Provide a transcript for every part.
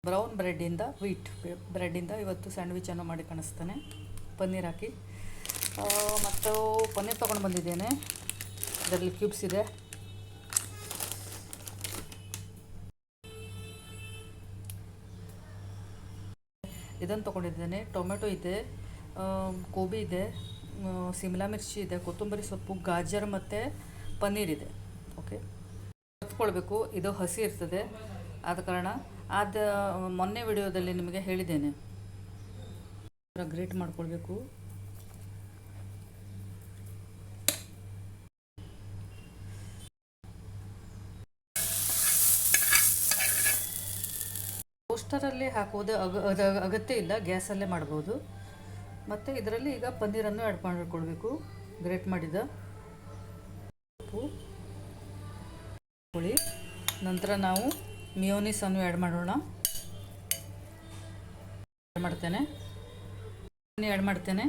Brown ಬ್ರೆಡ್ಡಿಂದ wheat ಬ್ರೆಡ್ಡಿಂದ ಇವತ್ತು ಸ್ಯಾಂಡ್ವಿಚನ್ನು ಮಾಡಿ ಕಾಣಿಸ್ತಾನೆ. ಪನ್ನೀರ್ ಹಾಕಿ ಮತ್ತು ಪನ್ನೀರ್ ತೊಗೊಂಡು ಬಂದಿದ್ದೇನೆ. ಇದರಲ್ಲಿ ಕ್ಯೂಬ್ಸ್ ಇದೆ. ಇದನ್ನು ತೊಗೊಂಡಿದ್ದೇನೆ. ಟೊಮೆಟೊ ಇದೆ, ಗೋಬಿ ಇದೆ, ಶಿಮ್ಲಾ ಮಿರ್ಚಿ ಇದೆ, ಕೊತ್ತಂಬರಿ ಸೊಪ್ಪು, ಗಾಜರ್ ಮತ್ತು ಪನ್ನೀರ್ ಇದೆ. ಓಕೆ, ಹಚ್ಕೊಳ್ಬೇಕು. ಇದು ಹಸಿ ಇರ್ತದೆ, ಆದ ಕಾರಣ ಮೊನ್ನೆ ವಿಡಿಯೋದಲ್ಲಿ ನಿಮಗೆ ಹೇಳಿದ್ದೇನೆ. ಗ್ರೇಟ್ ಮಾಡ್ಕೊಳ್ಬೇಕು. ಟೋಸ್ಟರಲ್ಲಿ ಹಾಕೋದು ಅಗತ್ಯ ಇಲ್ಲ, ಗ್ಯಾಸಲ್ಲೇ ಮಾಡ್ಬೋದು. ಮತ್ತು ಇದರಲ್ಲಿ ಈಗ ಪನ್ನೀರನ್ನು ಆ್ಯಡ್ ಮಾಡಿಕೊಳ್ಬೇಕು. ಗ್ರೇಟ್ ಮಾಡಿದ ಉಪ್ಪು ಹಾಕೊಳ್ಳಿ. ನಂತರ ನಾವು ಮಿಯೋನಿಸನ್ನು ಆ್ಯಡ್ ಮಾಡೋಣ. ಆ್ಯಡ್ ಮಾಡ್ತೇನೆ.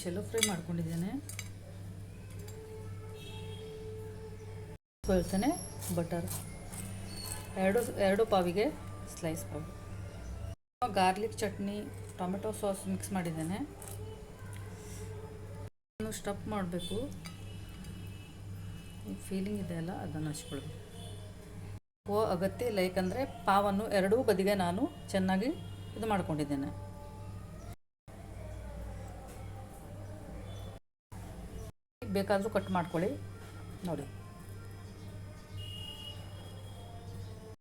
ಶೆಲೋ ಫ್ರೈ ಮಾಡ್ಕೊಂಡಿದ್ದೇನೆ. ಹೇಳ್ತೇನೆ ಬಟರ್ ಎರಡು ಪಾವಿಗೆ ಸ್ಲೈಸ್ ಪಾವು. Garlic chutney, tomato sauce mix ಮಾಡಿದ್ದೇನೆ. ಸ್ಟಫ್ ಮಾಡಬೇಕು. ಫೀಲಿಂಗ್ ಇದೆ ಅಲ್ಲ, ಅದನ್ನು ಹಚ್ಕೊಳ್ಬೇಕು. ಅಗತ್ಯ ಇಲ್ಲ, ಏಕೆಂದರೆ ಪಾವನ್ನು ಎರಡೂ ಬದಿಗೆ ನಾನು ಚೆನ್ನಾಗಿ ಇದು ಮಾಡ್ಕೊಂಡಿದ್ದೇನೆ. ಬೇಕಾದರೂ ಕಟ್ ಮಾಡ್ಕೊಳ್ಳಿ ನೋಡಿ.